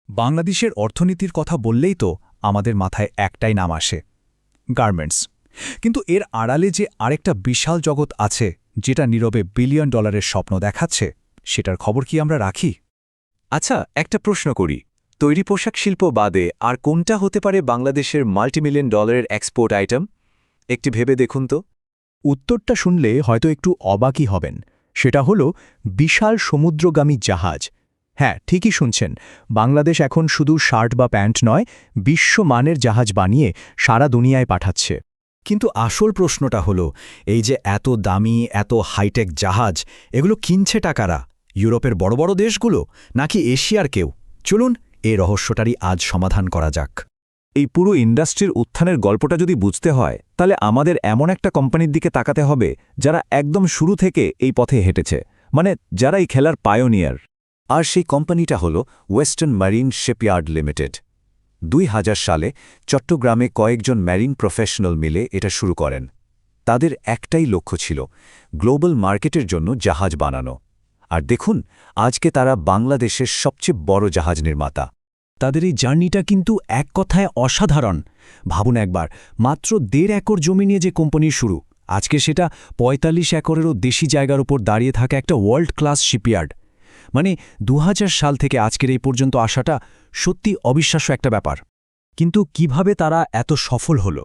বাংলাদেশের অর্থনীতির কথা বললেই তো আমাদের মাথায় একটাই নাম আসে, গার্মেন্টস। কিন্তু এর আড়ালে যে আরেকটা বিশাল জগৎ আছে যেটা নীরবে বিলিয়ন ডলারের স্বপ্ন দেখাচ্ছে, সেটার খবর কি আমরা রাখি? আচ্ছা, একটা প্রশ্ন করি। তৈরি পোশাক শিল্প বাদে আর কোনটা হতে পারে বাংলাদেশের মাল্টিমিলিয়ন ডলারের এক্সপোর্ট আইটেম? একটি ভেবে দেখুন তো। উত্তরটা শুনলে হয়তো একটু অবাকই হবেন। সেটা হলো বিশাল সমুদ্রগামী জাহাজ। হ্যাঁ, ঠিকই শুনছেন। বাংলাদেশ এখন শুধু শার্ট বা প্যান্ট নয়, বিশ্বমানের জাহাজ বানিয়ে সারা দুনিয়ায় পাঠাচ্ছে। কিন্তু আসল প্রশ্নটা হলো, এই যে এত দামি, এত হাইটেক জাহাজ, এগুলো কিনছে টাকারা? ইউরোপের বড় বড় দেশগুলো, নাকি এশিয়ার কেউ? চলুন এই রহস্যটারই আজ সমাধান করা যাক। এই পুরো ইন্ডাস্ট্রির উত্থানের গল্পটা যদি বুঝতে হয়, তাহলে আমাদের এমন একটা কোম্পানির দিকে তাকাতে হবে যারা একদম শুরু থেকে এই পথে হেঁটেছে, মানে যারা এই খেলার পায়োনিয়ার। আর সেই কোম্পানিটা হল ওয়েস্টার্ন মারিন শিপইয়ার্ড লিমিটেড। 2000 সালে চট্টগ্রামে কয়েকজন ম্যারিন প্রফেশনাল মিলে এটা শুরু করেন। তাদের একটাই লক্ষ্য ছিল গ্লোবাল মার্কেটের জন্য জাহাজ বানানো। আর দেখুন, আজকে তারা বাংলাদেশের সবচেয়ে বড় জাহাজ নির্মাতা। তাদের এই জার্নিটা কিন্তু এক কথায় অসাধারণ। ভাবুন একবার, মাত্র 1.5 একর জমি নিয়ে যে কোম্পানির শুরু, আজকে সেটা 45 একরেরও বেশি জায়গার উপর দাঁড়িয়ে থাকা একটা ওয়ার্ল্ড ক্লাস শিপইয়ার্ড। মানে 2000 সাল থেকে আজকের এই পর্যন্ত আসাটা সত্যি অবিশ্বাস্য একটা ব্যাপার। কিন্তু কিভাবে তারা এত সফল হলো?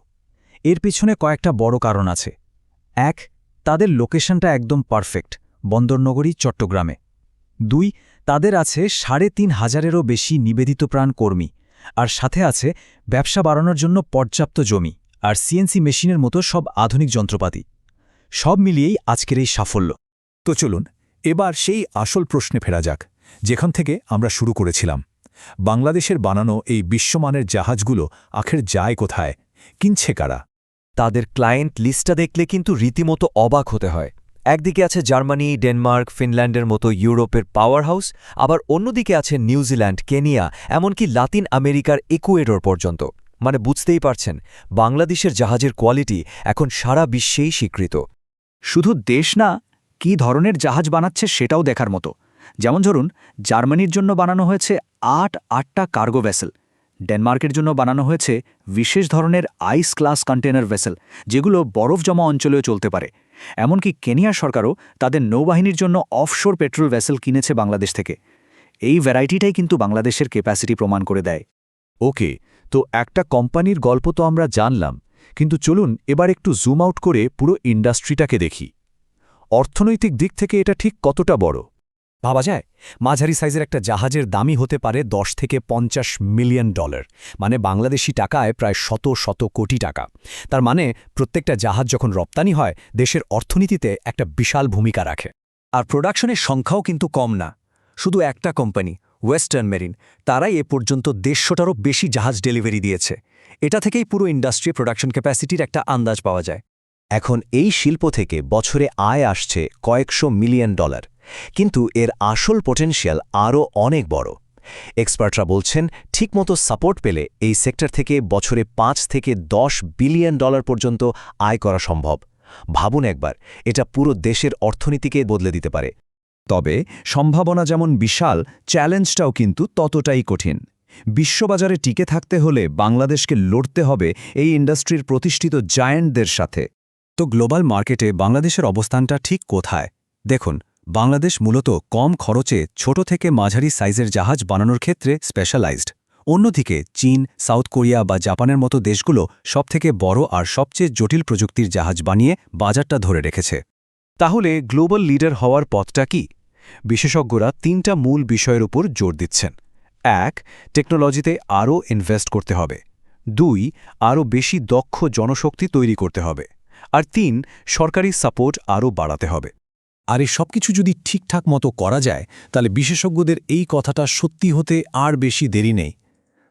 এর পেছনে কয়েকটা বড় কারণ আছে। 1, তাদের লোকেশনটা একদম পারফেক্ট, বন্দরনগরী চট্টগ্রামে। 2, তাদের আছে 3500-এরও বেশি নিবেদিতপ্রাণ কর্মী, আর সাথে আছে ব্যবসা বাড়ানোর জন্য পর্যাপ্ত জমি আর সিএনসি মেশিনের মতো সব আধুনিক যন্ত্রপাতি। সব মিলিয়েই আজকের এই সাফল্য। তো চলুন এবার সেই আসল প্রশ্নে ফেরা যাক, যেখান থেকে আমরা শুরু করেছিলাম। বাংলাদেশের বানানো এই বিশ্বমানের জাহাজগুলো আখের যায় কোথায়, কিনছে কারা? তাদের ক্লায়েন্ট লিস্টটা দেখলে কিন্তু রীতিমতো অবাক হতে হয়। একদিকে আছে জার্মানি, ডেনমার্ক, ফিনল্যান্ডের মতো ইউরোপের পাওয়ার হাউস, আবার অন্যদিকে আছে নিউজিল্যান্ড, কেনিয়া, এমনকি লাতিন আমেরিকার ইকুয়েডর পর্যন্ত। মানে বুঝতেই পারছেন, বাংলাদেশের জাহাজের কোয়ালিটি এখন সারা বিশ্বেই স্বীকৃত। শুধু দেশ না, কী ধরনের জাহাজ বানাচ্ছে সেটাও দেখার মতো। যেমন ধরুন, জার্মানির জন্য বানানো হয়েছে 8টা কার্গো ভেসেল। ডেনমার্কের জন্য বানানো হয়েছে বিশেষ ধরনের আইস ক্লাস কন্টেনার ভেসেল, যেগুলো বরফ জমা অঞ্চলেও চলতে পারে। এমনকি কেনিয়া সরকারও তাদের নৌবাহিনীর জন্য অফশোর পেট্রোল ভেসেল কিনেছে বাংলাদেশ থেকে। এই ভ্যারাইটিটাই কিন্তু বাংলাদেশের ক্যাপাসিটি প্রমাণ করে দেয়। ওকে, তো একটা কোম্পানির গল্প তো আমরা জানলাম, কিন্তু চলুন এবার একটু জুম আউট করে পুরো ইন্ডাস্ট্রিটাকে দেখি। অর্থনৈতিক দিক থেকে এটা ঠিক কতটা বড়? ভাবা যায়, মাঝারি সাইজের একটা জাহাজের দামই হতে পারে 10 থেকে 50 মিলিয়ন ডলার, মানে বাংলাদেশি টাকায় প্রায় শত কোটি টাকা। তার মানে প্রত্যেকটা জাহাজ যখন রপ্তানি হয়, দেশের অর্থনীতিতে একটা বিশাল ভূমিকা রাখে। আর প্রোডাকশনের সংখ্যাও কিন্তু কম না। শুধু একটা কোম্পানি, ওয়েস্টার্ন মেরিন, তারাই এ পর্যন্ত 150টারও বেশি জাহাজ ডেলিভারি দিয়েছে। এটা থেকেই পুরো ইন্ডাস্ট্রি প্রোডাকশন ক্যাপাসিটির একটা আন্দাজ পাওয়া যায়। এখন এই শিল্প থেকে বছরে আয় আসছে কয়েকশো মিলিয়ন ডলার, কিন্তু এর আসল পটেনশিয়াল আরও অনেক বড়। এক্সপার্টরা বলছেন, ঠিকমতো সাপোর্ট পেলে এই সেক্টর থেকে বছরে 5 থেকে 10 বিলিয়ন ডলার পর্যন্ত আয় করা সম্ভব। ভাবুন একবার, এটা পুরো দেশের অর্থনীতিকে বদলে দিতে পারে। তবে সম্ভাবনা যেমন বিশাল, চ্যালেঞ্জটাও কিন্তু ততটাই কঠিন। বিশ্ববাজারে টিকে থাকতে হলে বাংলাদেশকে লড়তে হবে এই ইন্ডাস্ট্রির প্রতিষ্ঠিত জায়ান্টদের সাথে। তো গ্লোবাল মার্কেটে বাংলাদেশের অবস্থানটা ঠিক কোথায়? দেখুন, বাংলাদেশ মূলত কম খরচে ছোট থেকে মাঝারি সাইজের জাহাজ বানানোর ক্ষেত্রে স্পেশালাইজড। অন্যদিকে চীন, সাউথ কোরিয়া বা জাপানের মতো দেশগুলো সবথেকে বড় আর সবচেয়ে জটিল প্রযুক্তির জাহাজ বানিয়ে বাজারটা ধরে রেখেছে। তাহলে গ্লোবাল লিডার হওয়ার পথটা কি? বিশেষজ্ঞরা 3টা মূল বিষয়ের উপর জোর দিচ্ছেন। 1, টেকনোলজিতে আরও ইনভেস্ট করতে হবে। 2, আরও বেশি দক্ষ জনশক্তি তৈরি করতে হবে। আর 3, সরকারি সাপোর্ট আরও বাড়াতে হবে। আর এই সবকিছু যদি ঠিকঠাক মতো করা যায়, তাহলে বিশেষজ্ঞদের এই কথাটা সত্যি হতে আর বেশি দেরি নেই।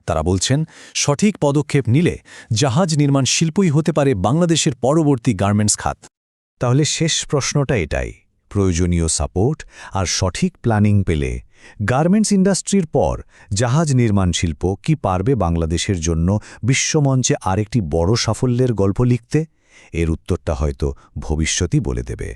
তারা বলছেন, সঠিক পদক্ষেপ নিলে জাহাজ নির্মাণ শিল্পই হতে পারে বাংলাদেশের পরবর্তী গার্মেন্টস খাত। তাহলে শেষ প্রশ্নটা এটাই, প্রয়োজনীয় সাপোর্ট আর সঠিক প্ল্যানিং পেলে গার্মেন্টস ইন্ডাস্ট্রির পর জাহাজ নির্মাণ শিল্প কি পারবে বাংলাদেশের জন্য বিশ্বমঞ্চে আরেকটি বড় সাফল্যের গল্প লিখতে? এর উত্তরটা হয়তো ভবিষ্যতই বলে দেবে।